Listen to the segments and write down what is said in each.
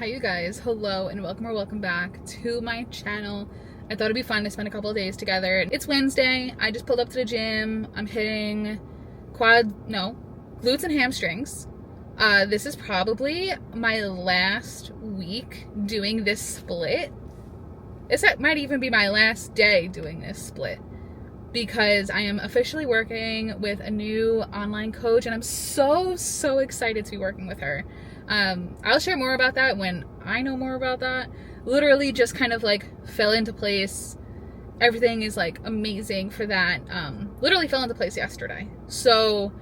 Hi you guys, hello and welcome or welcome back to my channel. I thought it'd be fun to spend a couple of days together. It's Wednesday, I just pulled up to the gym. I'm hitting glutes and hamstrings. This is probably my last week doing this split. This might even be my last day doing this split because I am officially working with a new online coach and I'm so excited to be working with her. I'll share more about that when I know more about that. Literally just kind of like fell into place. Everything is like amazing for that. Literally fell into place yesterday. So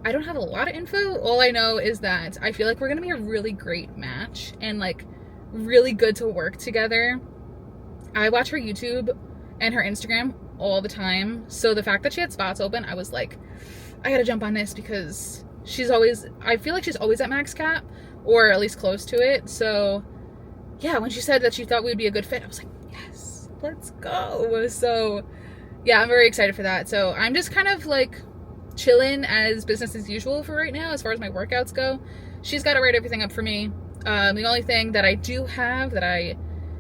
I don't have a lot of info. All I know is that I feel like we're going to be a really great match and like really good to work together. I watch her YouTube and her Instagram all the time. So the fact that she had spots open, I was like, I gotta jump on this because I feel like she's always at max cap or at least close to it. So yeah, when she said that she thought we would be a good fit, I was like, yes, let's go. So yeah, I'm very excited for that. So I'm just kind of like chilling as business as usual for right now as far as my workouts go. She's got to write everything up for me. The only thing that I do have that I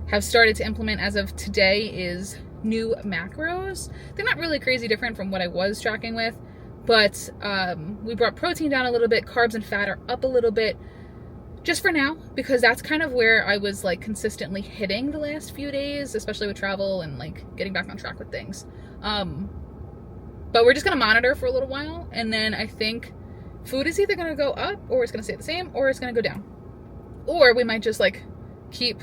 have started to implement as of today is new macros. They're not really crazy different from what I was tracking with, but we brought protein down a little bit, carbs and fat are up a little bit just for now, because that's kind of where I was like consistently hitting the last few days, especially with travel and like getting back on track with things. But we're just gonna monitor for a little while, and then I think food is either gonna go up or it's gonna stay the same or it's gonna go down, or we might just like keep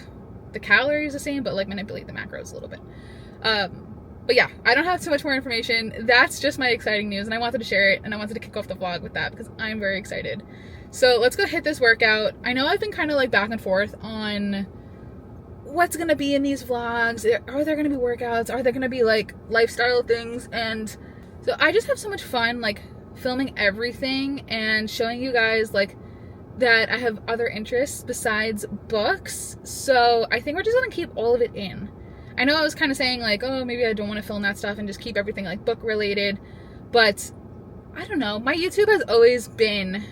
the calories the same but like manipulate the macros a little bit. But yeah, I don't have too much more information. That's just my exciting news, and I wanted to share it, and I wanted to kick off the vlog with that because I'm very excited. So let's go hit this workout. I know I've been kind of like back and forth on what's gonna be in these vlogs. Are there gonna be workouts? Are there gonna be like lifestyle things? And so I just have so much fun like filming everything and showing you guys like that I have other interests besides books. So I think we're just gonna keep all of it in. I know I was kind of saying like, oh, maybe I don't want to film that stuff and just keep everything like book related, but I don't know. My YouTube has always been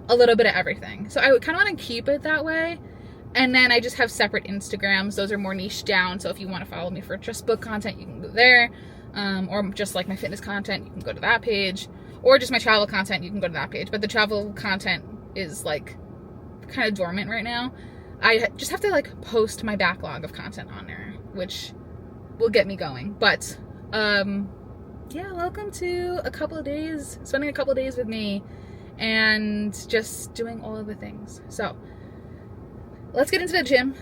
a little bit of everything. So I would kind of want to keep it that way. And then I just have separate Instagrams. Those are more niche down. So if you want to follow me for just book content, you can go there. Or just like my fitness content, you can go to that page. Or just my travel content, you can go to that page. But the travel content is like kind of dormant right now. I just have to like post my backlog of content on there, which will get me going. But yeah, welcome to spending a couple of days with me and just doing all of the things. So let's get into the gym.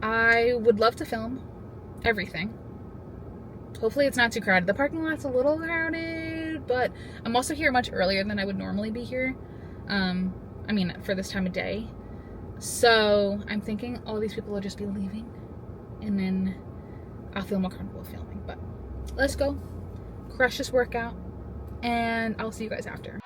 I would love to film everything. Hopefully it's not too crowded. The parking lot's a little crowded, but I'm also here much earlier than I would normally be here. I mean, for this time of day. So I'm thinking all these people will just be leaving and then I'll feel more comfortable filming. But let's go crush this workout and I'll see you guys after.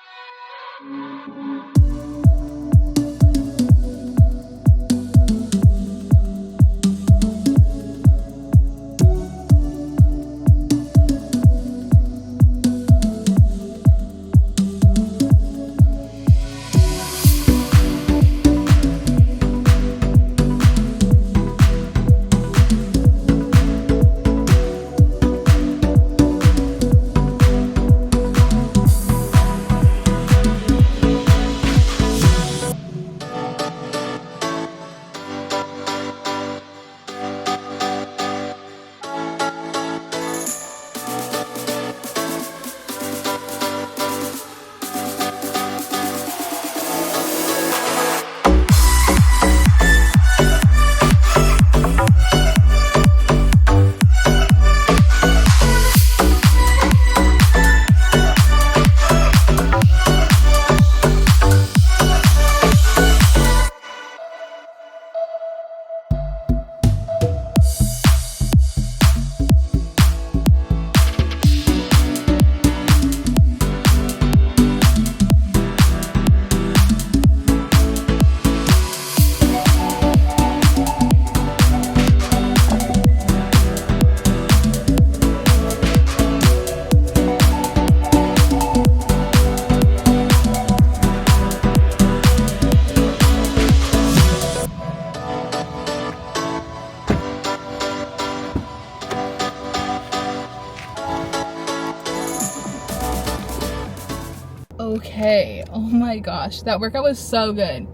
Okay. Oh my gosh. That workout was so good.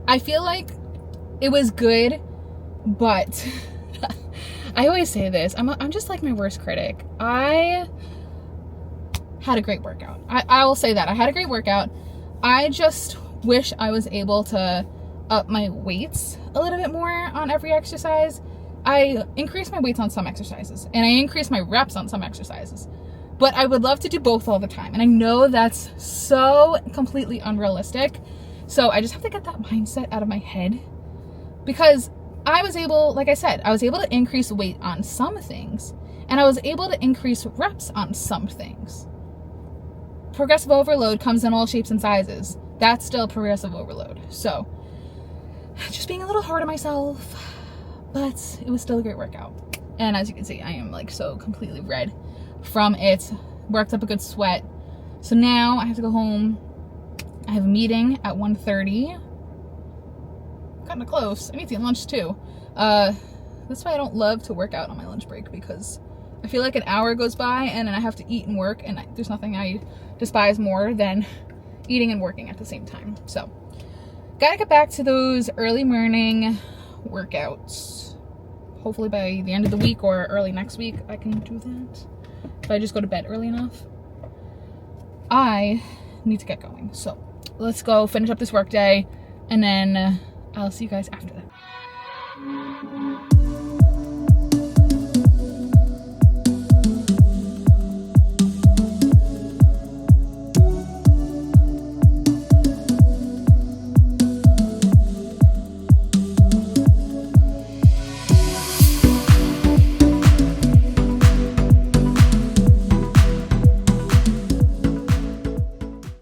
I feel like it was good, but I always say this. I'm just like my worst critic. I had a great workout. I will say that. I had a great workout. I just wish I was able to up my weights a little bit more on every exercise. I increased my weights on some exercises, and I increased my reps on some exercises. But I would love to do both all the time. And I know that's so completely unrealistic. So I just have to get that mindset out of my head. Because I was able, like I said, I was able to increase weight on some things. And I was able to increase reps on some things. Progressive overload comes in all shapes and sizes. That's still progressive overload. So just being a little hard on myself. But it was still a great workout. And as you can see, I am like so completely red from it. Worked up a good sweat. So now I have to go home. I have a meeting at 1:30. Kind of close. I need to eat lunch too. That's why I don't love to work out on my lunch break, because I feel like an hour goes by and then I have to eat and work, and there's nothing I despise more than eating and working at the same time. So gotta get back to those early morning workouts. Hopefully by the end of the week or early next week I can do that. If I just go to bed early enough. I need to get going. So let's go finish up this work day, and then I'll see you guys after that.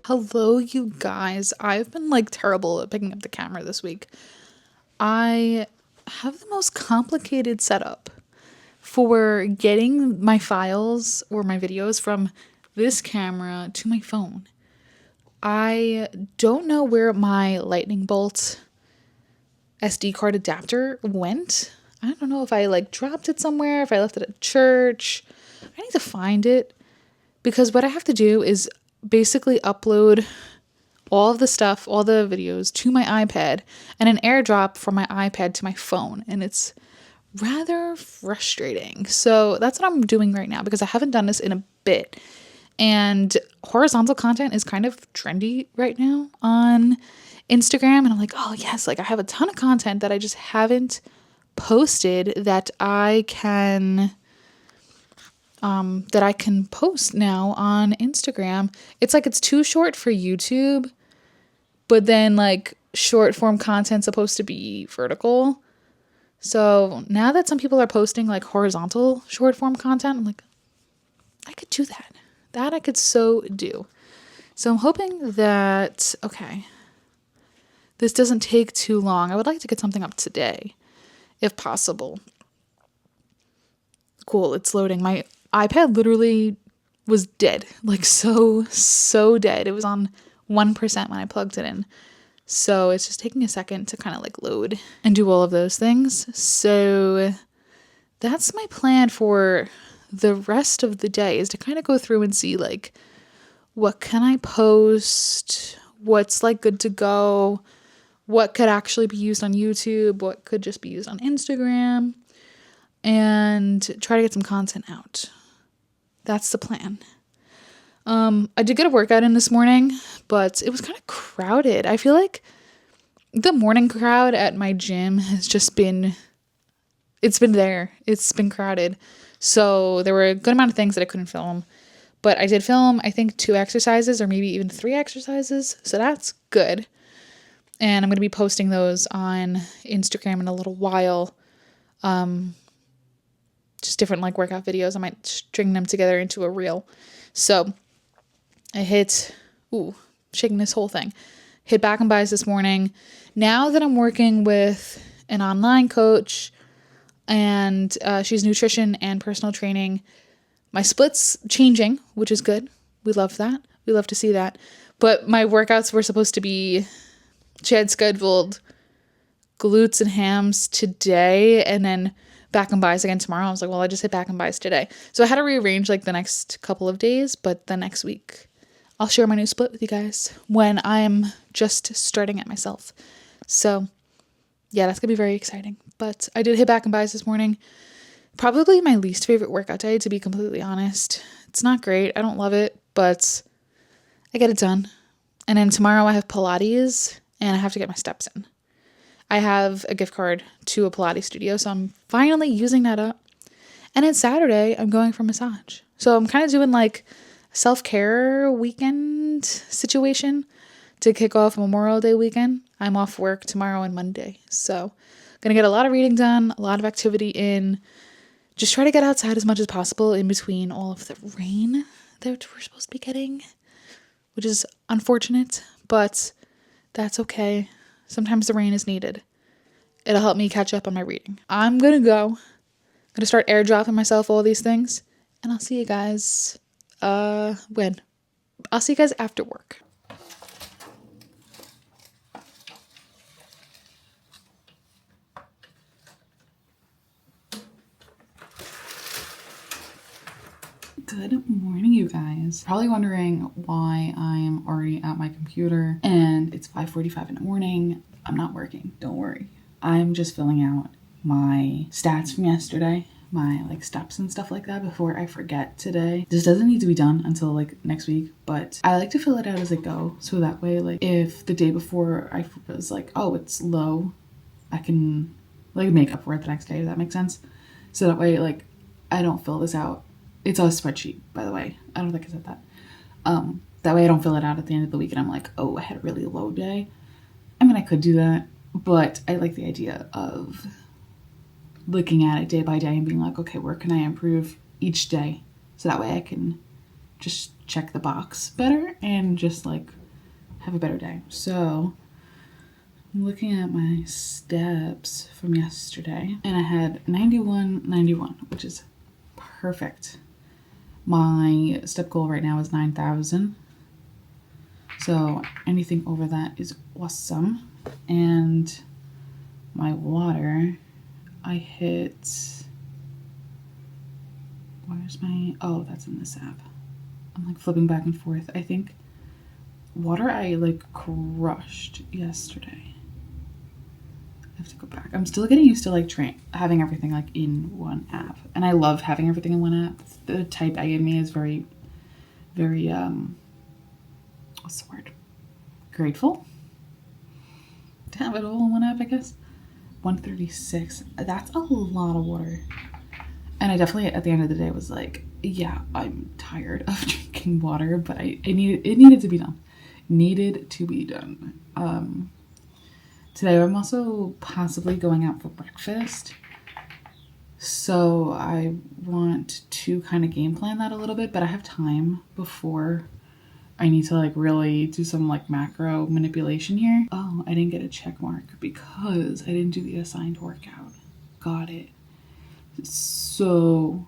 Hello, you guys. I've been like terrible at picking up the camera this week. I have the most complicated setup for getting my files or my videos from this camera to my phone. I don't know where my lightning bolt SD card adapter went. I don't know if I like dropped it somewhere, if I left it at church. I need to find it, because what I have to do is basically upload all of the stuff, all the videos to my iPad, and an AirDrop from my iPad to my phone. And it's rather frustrating. So that's what I'm doing right now, because I haven't done this in a bit. And horizontal content is kind of trendy right now on Instagram. And I'm like, oh yes, like I have a ton of content that I just haven't posted that I can post now on Instagram. It's like it's too short for YouTube, but then like short form content's supposed to be vertical. So now that some people are posting like horizontal short form content, I'm like, I could do that. That I could so do. So I'm hoping that, okay, this doesn't take too long. I would like to get something up today, if possible. Cool, it's loading. My iPad literally was dead, like so dead. It was on 1% when I plugged it in. So it's just taking a second to kind of like load and do all of those things. So that's my plan for the rest of the day, is to kind of go through and see like, what can I post? What's like good to go? What could actually be used on YouTube? What could just be used on Instagram? And try to get some content out. That's the plan. I did get a workout in this morning, but it was kind of crowded. I feel like the morning crowd at my gym has just been, it's been crowded. So there were a good amount of things that I couldn't film, but I did film, I think 2 exercises or maybe even 3 exercises. So that's good. And I'm going to be posting those on Instagram in a little while. Just different like workout videos. I might string them together into a reel. So I shaking this whole thing. Hit Back and Buys this morning. Now that I'm working with an online coach, and she's nutrition and personal training, my split's changing, which is good. We love that. We love to see that. But my workouts were supposed to be, she had scheduled glutes and hams today, and then Back and Buys again tomorrow. I was like, well, I just hit Back and Buys today. So I had to rearrange like the next couple of days, but the next week I'll share my new split with you guys when I'm just starting it myself. So yeah, that's gonna be very exciting. But I did hit back and buys this morning. Probably my least favorite workout day, to be completely honest. It's not great. I don't love it, but I get it done. And then tomorrow I have Pilates and I have to get my steps in. I have a gift card to a Pilates studio, so I'm finally using that up. And then Saturday, I'm going for massage. So I'm kind of doing like a self-care weekend situation to kick off Memorial Day weekend. I'm off work tomorrow and Monday. So gonna get a lot of reading done, a lot of activity in. Just try to get outside as much as possible in between all of the rain that we're supposed to be getting, which is unfortunate, but that's okay. Sometimes the rain is needed. It'll help me catch up on my reading. I'm gonna go. I'm gonna start airdropping myself all these things, and I'll see you guys when? I'll see you guys after work. Good morning, you guys. Probably wondering why I'm already at my computer and it's 5:45 in the morning. I'm not working, don't worry. I'm just filling out my stats from yesterday, my like steps and stuff like that before I forget today. This doesn't need to be done until like next week, but I like to fill it out as I go. So that way, like if the day before I was like, oh, it's low, I can like make up for it the next day, if that makes sense. So that way, like I don't fill this out. It's a spreadsheet, by the way. I don't think I said that. That way I don't fill it out at the end of the week and I'm like, oh, I had a really low day. I mean, I could do that, but I like the idea of looking at it day by day and being like, okay, where can I improve each day? So that way I can just check the box better and just like have a better day. So I'm looking at my steps from yesterday and I had 91, which is perfect. My step goal right now is 9,000. So anything over that is awesome. And my water, I hit, where's my, oh, that's in this app. I'm like flipping back and forth. I think water I like crushed yesterday. I have to go back. I'm still getting used to like having everything like in one app. And I love having everything in one app. The type A in me is very, very, what's the word? Grateful to have it all in one app, I guess. 136. That's a lot of water. And I definitely at the end of the day was like, yeah, I'm tired of drinking water, but it needed to be done. Needed to be done. Today I'm also possibly going out for breakfast. So I want to kind of game plan that a little bit, but I have time before I need to like really do some like macro manipulation here. Oh, I didn't get a check mark because I didn't do the assigned workout. Got it. So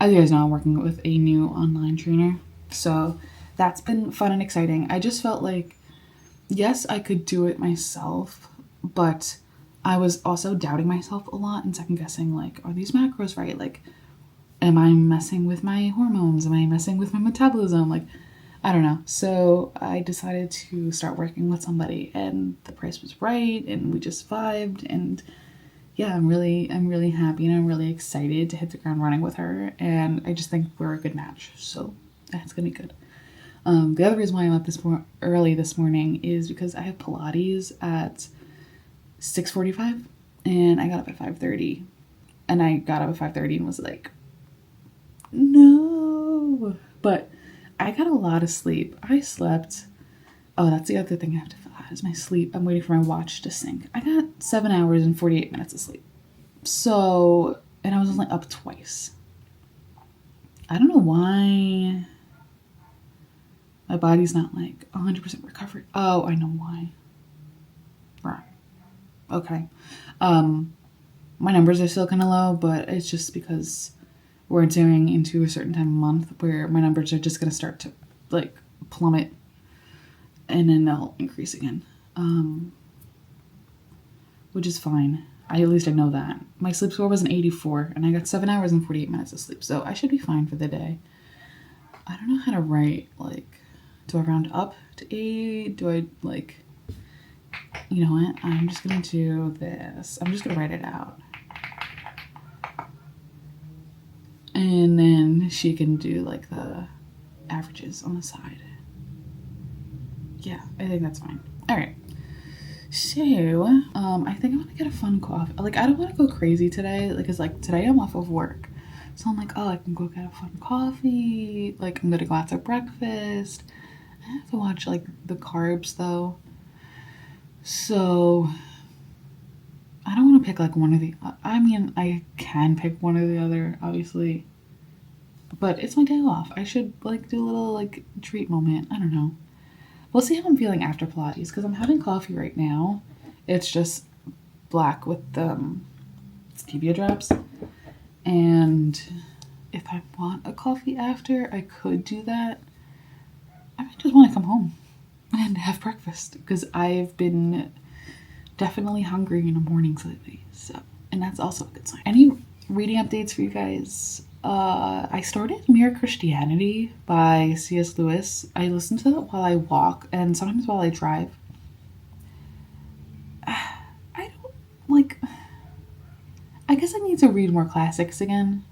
as you guys know, I'm working with a new online trainer. So that's been fun and exciting. I just felt like, yes, I could do it myself, but I was also doubting myself a lot and second guessing, like, are these macros right? Like, am I messing with my hormones? Am I messing with my metabolism? Like, I don't know. So I decided to start working with somebody and the price was right and we just vibed and yeah, I'm really happy and I'm really excited to hit the ground running with her and I just think we're a good match. So that's gonna be good. The other reason why I'm up early this morning is because I have Pilates at 6:45 and I got up at 5:30 and I got up at 5:30 and was like, no, but I got a lot of sleep. I slept, oh, that's the other thing I have to fill out is my sleep. I'm waiting for my watch to sync. I got 7 hours and 48 minutes of sleep. So, and I was only up twice. I don't know why my body's not like 100% recovered. Oh, I know why. Right. Okay. My numbers are still kind of low, but it's just because we're entering into a certain time of month where my numbers are just going to start to like plummet and then they'll increase again. Which is fine. At least I know that. My sleep score was an 84 and I got 7 hours and 48 minutes of sleep. So I should be fine for the day. I don't know how to write, like, do I round up to 8? Do I, like, you know what? I'm just gonna do this. I'm just gonna write it out. And then she can do, like, the averages on the side. Yeah, I think that's fine. All right. So, I think I want to get a fun coffee. Like, I don't want to go crazy today. Like, it's like, today I'm off of work. So I'm like, oh, I can go get a fun coffee. Like, I'm going to go out to breakfast. I have to watch, like, the carbs, though. So, I don't want to pick, like, one or the... I mean, I can pick one or the other, obviously. But it's my day off. I should, like, do a little, like, treat moment. I don't know. We'll see how I'm feeling after Pilates, because I'm having coffee right now. It's just black with stevia drops. And if I want a coffee after, I could do that. I might just want to come home and have breakfast, because I've been definitely hungry in the mornings lately. So, and that's also a good sign. Any reading updates for you guys? I started Mere Christianity by C.S. Lewis. I listen to that while I walk and sometimes while I drive. I don't, like, I guess I need to read more classics again.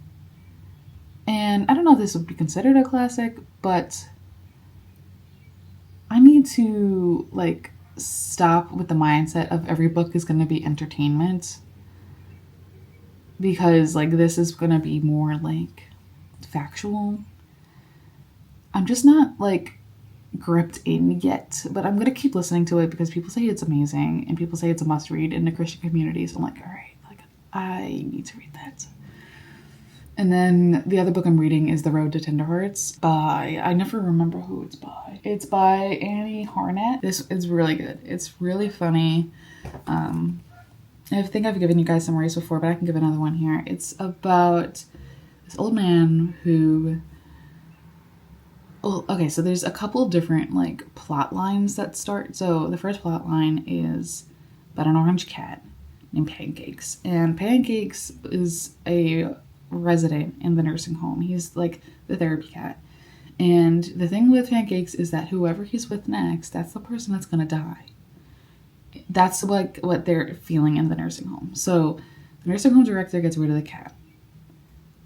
And I don't know if this would be considered a classic, but I need to, like, stop with the mindset of every book is going to be entertainment. Because, like, this is going to be more, like, factual. I'm just not, like, gripped in yet. But I'm going to keep listening to it because people say it's amazing. And people say it's a must read in the Christian community. So I'm like, all right, like, I need to read that. And then the other book I'm reading is The Road to Tenderhearts by, I never remember who it's by. It's by Annie Harnett. This is really good. It's really funny. I think I've given you guys summaries before, but I can give another one here. It's about this old man who... Well, okay, so there's a couple different, like, plot lines that start. So the first plot line is about an orange cat named Pancakes. And Pancakes is a resident in the nursing home. He's, like, the therapy cat. And the thing with Pancakes is that whoever he's with next, that's the person that's going to die. That's like what they're feeling in the nursing home. So the nursing home director gets rid of the cat.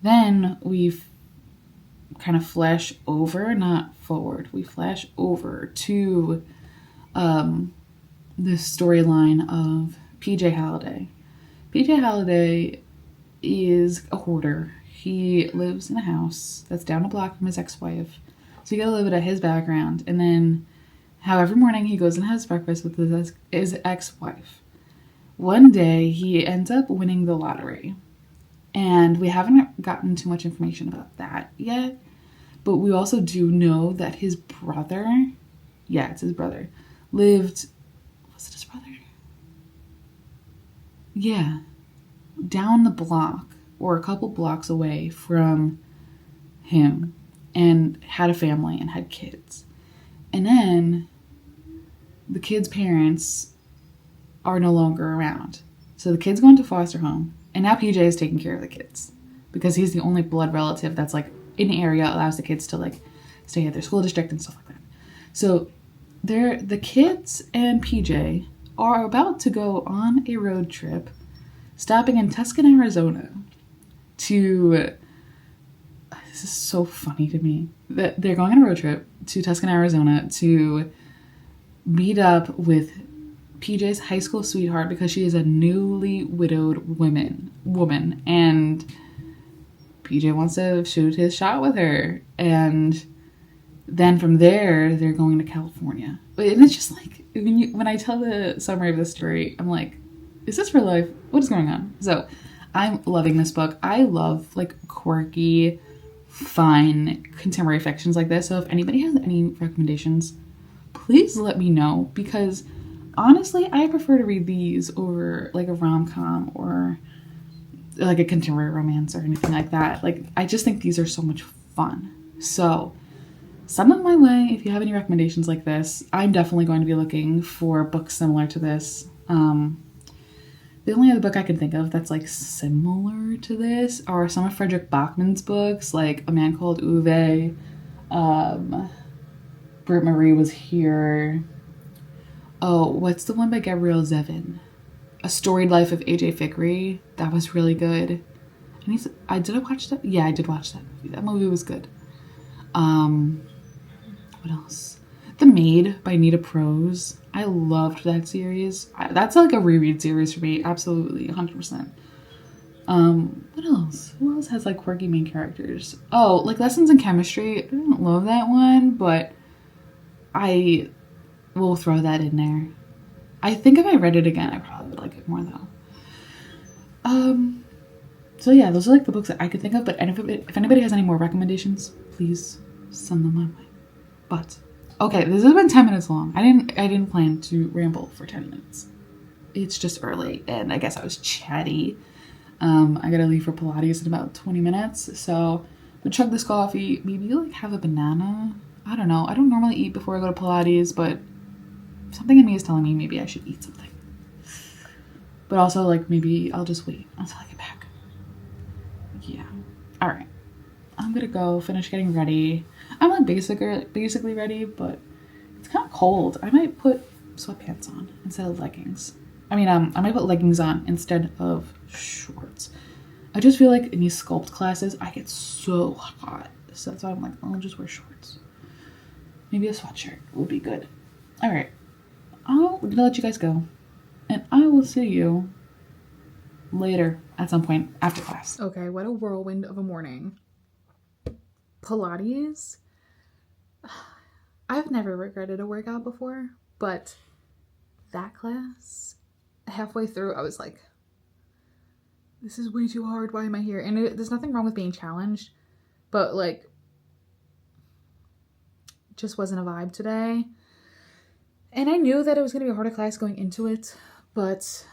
Then we kind of flash over, not forward. We flash over to the storyline of PJ Halliday. PJ Halliday is a hoarder. He lives in a house that's down a block from his ex-wife. So you gotta live it at his background. And then how every morning he goes and has breakfast with his ex-wife. One day he ends up winning the lottery. And we haven't gotten too much information about that yet. But we also do know that his brother, yeah, it's his brother, lived, was it his brother? Yeah, down the block or a couple blocks away from him and had a family and had kids. And then the kids' parents are no longer around. So the kids go into foster home, and now PJ is taking care of the kids because he's the only blood relative that's, like, in the area, allows the kids to, like, stay at their school district and stuff like that. So the kids and PJ are about to go on a road trip, stopping in Tucson, Arizona to... This is so funny to me. That they're going on a road trip to Tucson, Arizona to meet up with PJ's high school sweetheart because she is a newly widowed woman, and PJ wants to shoot his shot with her. And then from there, they're going to California. And it's just like, when I tell the summary of the story, I'm like, is this real life? What is going on? So I'm loving this book. I love, like, quirky, fun contemporary fictions like this. So if anybody has any recommendations, please let me know, because honestly, I prefer to read these over, like, a rom-com or, like, a contemporary romance or anything like that. Like, I just think these are so much fun. So send them my way if you have any recommendations like this. I'm definitely going to be looking for books similar to this. The only other book I can think of that's, like, similar to this are some of Frederick Bachman's books, like A Man Called Uwe, Britt Marie was here. Oh, what's the one by Gabrielle Zevin? A Storied Life of AJ Fikry. That was really good. And did I watch that? Yeah, I did watch that movie. That movie was good. What else? The Maid by Nita Prose. I loved that series. That's like a reread series for me. Absolutely, 100%. What else? Who else has like quirky main characters? Oh, like Lessons in Chemistry. I didn't love that one, but I will throw that in there. I think if I read it again, I probably would like it more though. So yeah, those are like the books that I could think of, but if anybody has any more recommendations, please send them my way. But okay, this has been 10 minutes long. I didn't plan to ramble for 10 minutes. It's just early and I guess I was chatty. I gotta leave for Pilates in about 20 minutes, so I'm gonna chug this coffee, maybe like have a banana. I don't know. I don't normally eat before I go to Pilates, but something in me is telling me maybe I should eat something. But also, like, maybe I'll just wait until I get back. Yeah. All right. I'm gonna go finish getting ready. I'm like basically ready, but it's kind of cold. I might put sweatpants on instead of leggings. I might put leggings on instead of shorts. I just feel like in these sculpt classes, I get so hot. So that's why I'm like, I'll just wear shorts. Maybe a sweatshirt would be good. All right. I'm gonna let you guys go. And I will see you later at some point after class. Okay, what a whirlwind of a morning. Pilates. I've never regretted a workout before, but that class, halfway through, I was like, this is way too hard. Why am I here? And there's nothing wrong with being challenged, but like, just wasn't a vibe today. And I knew that it was going to be a harder class going into it, but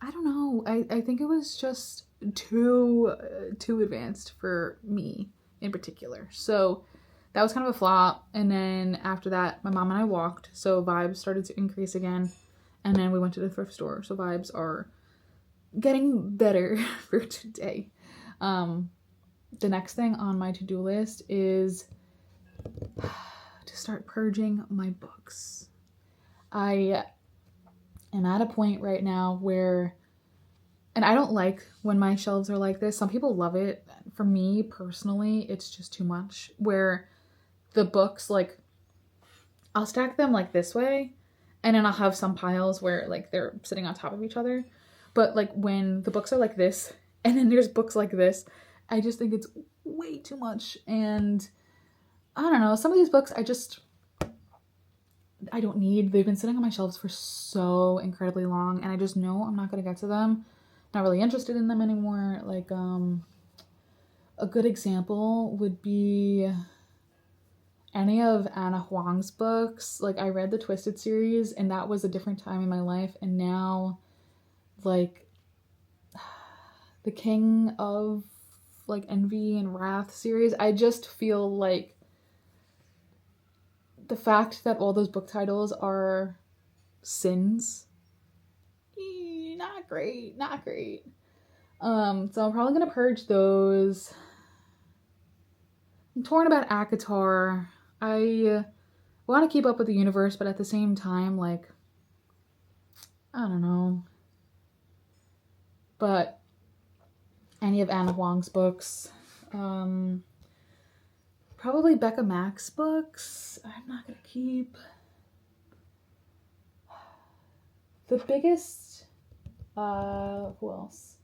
I don't know. I think it was just too advanced for me in particular. So that was kind of a flop. And then after that, my mom and I walked. So vibes started to increase again. And then we went to the thrift store. So vibes are getting better for today. The next thing on my to-do list is to start purging my books. I am at a point right now where, and I don't like when my shelves are like this. Some people love it. For me personally, it's just too much. Where the books, like, I'll stack them like this way, and then I'll have some piles where like they're sitting on top of each other. But like when the books are like this, and then there's books like this, I just think it's way too much. And I don't know, some of these books I don't need. They've been sitting on my shelves for so incredibly long, and I just know I'm not going to get to them. Not really interested in them anymore. Like, a good example would be any of Anna Huang's books. Like, I read the Twisted series, and that was a different time in my life, and now, like, the King of, like, Envy and Wrath series, I just feel like the fact that all those book titles are sins, not great. So I'm probably gonna purge those. I'm torn about ACOTAR. I want to keep up with the universe, but at the same time, like, I don't know. But any of Anna Huang's books, probably Becca Mack's books, I'm not gonna keep. The biggest, who else?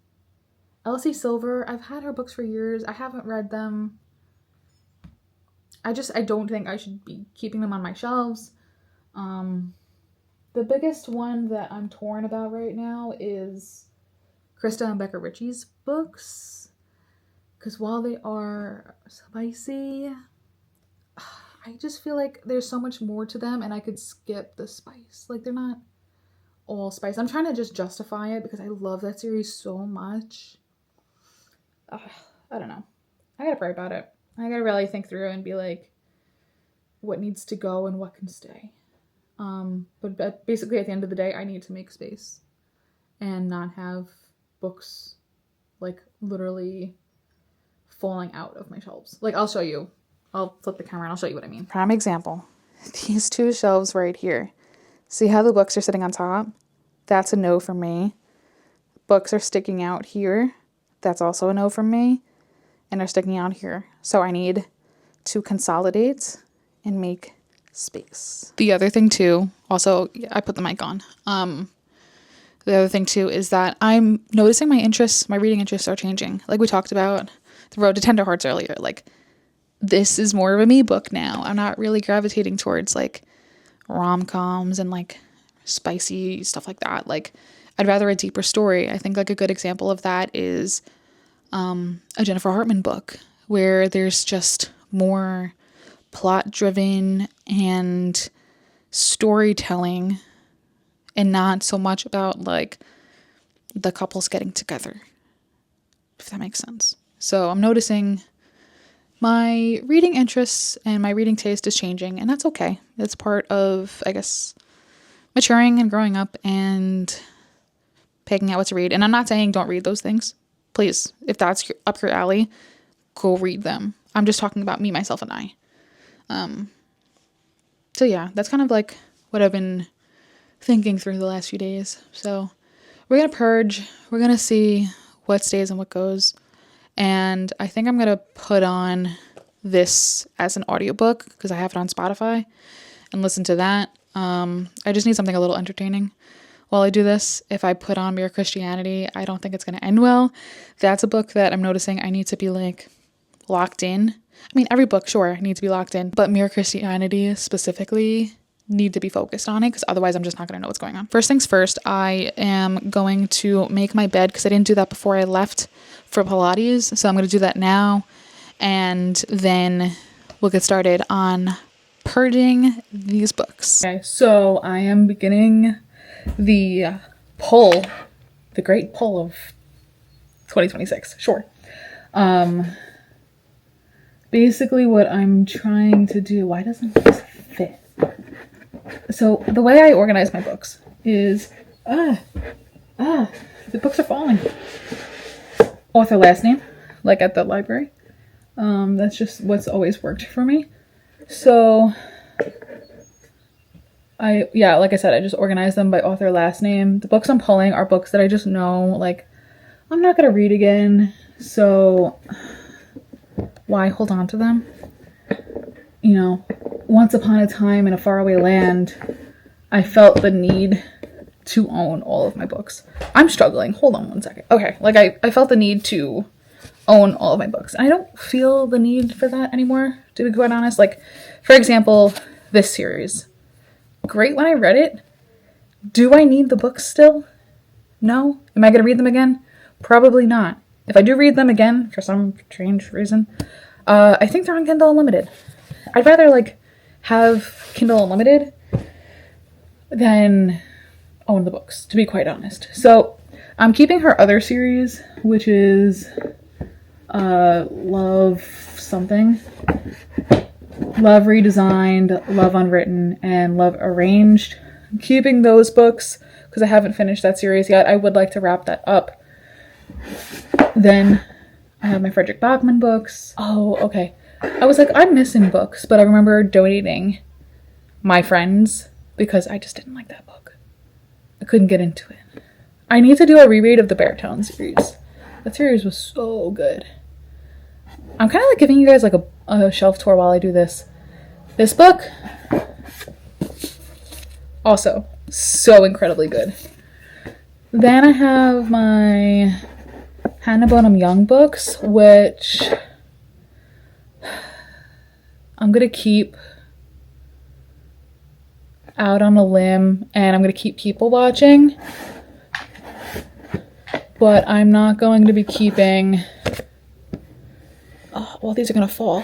Elsie Silver. I've had her books for years. I haven't read them. I don't think I should be keeping them on my shelves. The biggest one that I'm torn about right now is Krista and Becca Ritchie's books. Because while they are spicy, I just feel like there's so much more to them and I could skip the spice. Like, they're not all spice. I'm trying to just justify it because I love that series so much. I don't know. I gotta pray about it. I gotta really think through and be like, what needs to go and what can stay. But basically at the end of the day, I need to make space and not have books like literally falling out of my shelves. Like, I'll show you I'll flip the camera and I'll show you what I mean. Prime example. These two shelves right here. See how the books are sitting on top? That's a no from me. Books are sticking out here. That's also a no from me. And they're sticking out here. So I need to consolidate and make space. The other thing too, also, I put the mic on. The other thing too is that I'm noticing my reading interests are changing. Like we talked about The Road to Tender Hearts earlier. Like this is more of a me book now. I'm not really gravitating towards like rom-coms and like spicy stuff like that. Like I'd rather a deeper story. I think like a good example of that is a Jennifer Hartman book where there's just more plot driven and storytelling and not so much about like the couples getting together, if that makes sense. So I'm noticing my reading interests and my reading taste is changing, and that's okay. It's part of, I guess, maturing and growing up and picking out what to read. And I'm not saying don't read those things. Please, if that's up your alley, go read them. I'm just talking about me, myself, and I. So yeah, that's kind of like what I've been thinking through the last few days. So we're going to purge. We're going to see what stays and what goes. And I think I'm going to put on this as an audiobook because I have it on Spotify and listen to that. I just need something a little entertaining while I do this. If I put on Mere Christianity, I don't think it's going to end well. That's a book that I'm noticing I need to be like locked in. I mean, every book, sure, needs to be locked in, but Mere Christianity specifically need to be focused on it because otherwise I'm just not going to know what's going on. First things first, I am going to make my bed because I didn't do that before I left for Pilates. So I'm going to do that now, and then we'll get started on purging these books. Okay, so I am beginning the great pull of 2026. Sure. Basically what I'm trying to do, why doesn't this fit? So the way I organize my books is, the books are falling. Author last name, like at the library. That's just what's always worked for me. So like I said, I just organize them by author last name. The books I'm pulling are books that I just know, like, I'm not going to read again. So why hold on to them? You know, once upon a time in a faraway land, I felt the need to own all of my books. I'm struggling. Hold on one second. Okay, like I felt the need to own all of my books. I don't feel the need for that anymore, to be quite honest. Like, for example, this series. Great when I read it. Do I need the books still? No. Am I going to read them again? Probably not. If I do read them again, for some strange reason, I think they're on Kindle Unlimited. I'd rather, like, have Kindle Unlimited than own the books, to be quite honest. So, I'm keeping her other series, which is Love something. Love Redesigned, Love Unwritten, and Love Arranged. I'm keeping those books because I haven't finished that series yet. I would like to wrap that up. Then I have my Frederick Bachman books. Oh, okay. I was like, I'm missing books, but I remember donating My Friends because I just didn't like that book. I couldn't get into it. I need to do a reread of the Baritone series. That series was so good. I'm kind of like giving you guys like a shelf tour while I do this. This book, also so incredibly good. Then I have my Hannah Bonham Young books, which I'm going to keep out on a limb, and I'm going to keep people watching. But I'm not going to be keeping... Oh, well, these are going to fall.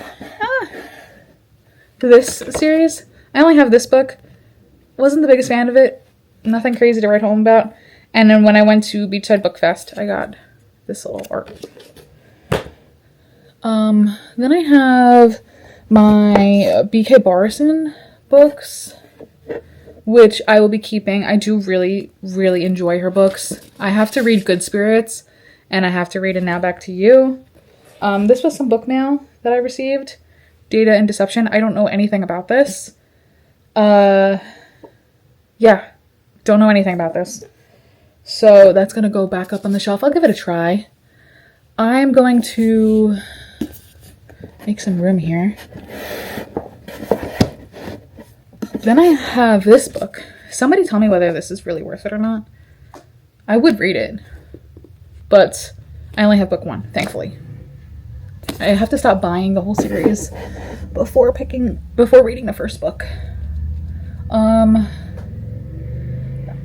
This series, I only have this book. Wasn't the biggest fan of it. Nothing crazy to write home about. And then when I went to Beachside Book Fest, I got this little art. Then I have my B.K. Barson books, which I will be keeping. I do really, really enjoy her books. I have to read Good Spirits, and I have to read And Now Back to You. This was some book mail that I received, Data and Deception. I don't know anything about this. Yeah, don't know anything about this. So that's going to go back up on the shelf. I'll give it a try. I'm going to make some room here. Then I have this book. Somebody tell me whether this is really worth it or not. I would read it, but I only have book 1, thankfully. I have to stop buying the whole series before reading the first book.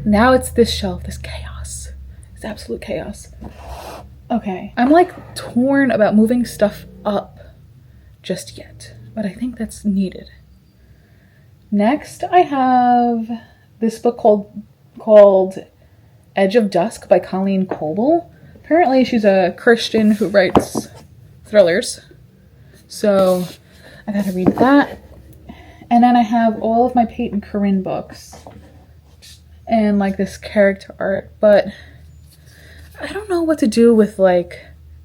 Now it's this shelf, this chaos. It's absolute chaos. Okay, I'm like torn about moving stuff up just yet, but I think that's needed. Next, I have this book called Edge of Dusk by Colleen Coble. Apparently, she's a Christian who writes thrillers, so I gotta read that. And then I have all of my Peyton Corinne books and like this character art, but I don't know what to do with like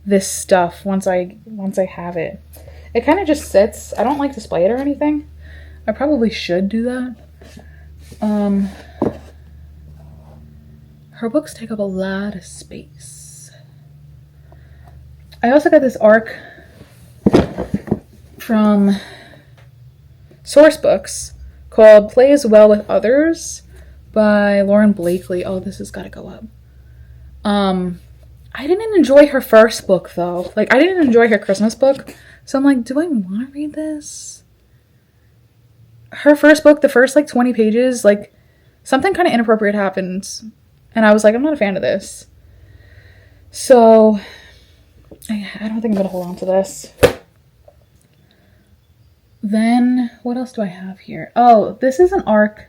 this stuff once I have it. It kind of just sits. I don't like display it or anything. I probably should do that. Her books take up a lot of space. I also got this arc from Source Books called Plays Well with Others by Lauren Blakely. Oh, this has got to go up. I didn't enjoy her first book though. Like, I didn't enjoy her Christmas book. So I'm like, do I want to read this? Her first book, the first like 20 pages, like something kind of inappropriate happens. And I was like, I'm not a fan of this. So I don't think I'm going to hold on to this. Then what else do I have here? Oh, this is an arc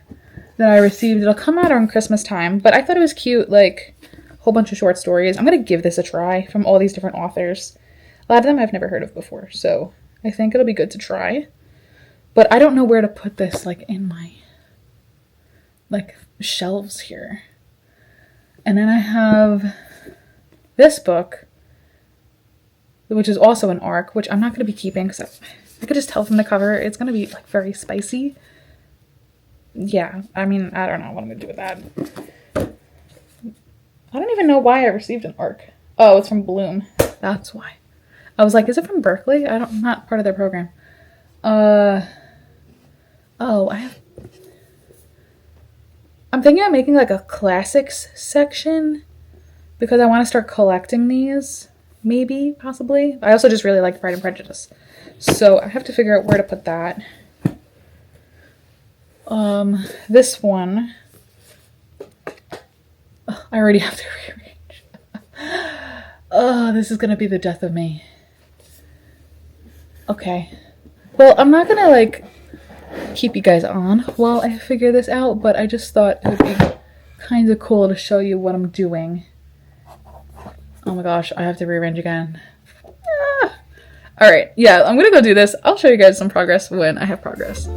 that I received. It'll come out around Christmas time, but I thought it was cute, like a whole bunch of short stories. I'm going to give this a try from all these different authors. A lot of them I've never heard of before, so I think it'll be good to try. But I don't know where to put this, like, in my, like, shelves here. And then I have this book, which is also an arc, which I'm not going to be keeping because I could just tell from the cover it's going to be, like, very spicy. Yeah, I mean, I don't know what I'm going to do with that. I don't even know why I received an arc. Oh, it's from Bloom. That's why. I was like, is it from Berkeley? I'm not part of their program. I'm thinking of making like a classics section because I want to start collecting these. Maybe, possibly. I also just really like Pride and Prejudice. So I have to figure out where to put that. This one. Oh, I already have to rearrange. Oh, this is going to be the death of me. Okay. Well, I'm not going to like keep you guys on while I figure this out, but I just thought it would be kind of cool to show you what I'm doing. Oh my gosh, I have to rearrange again. Ah. All right, yeah, I'm gonna go do this. I'll show you guys some progress when I have progress.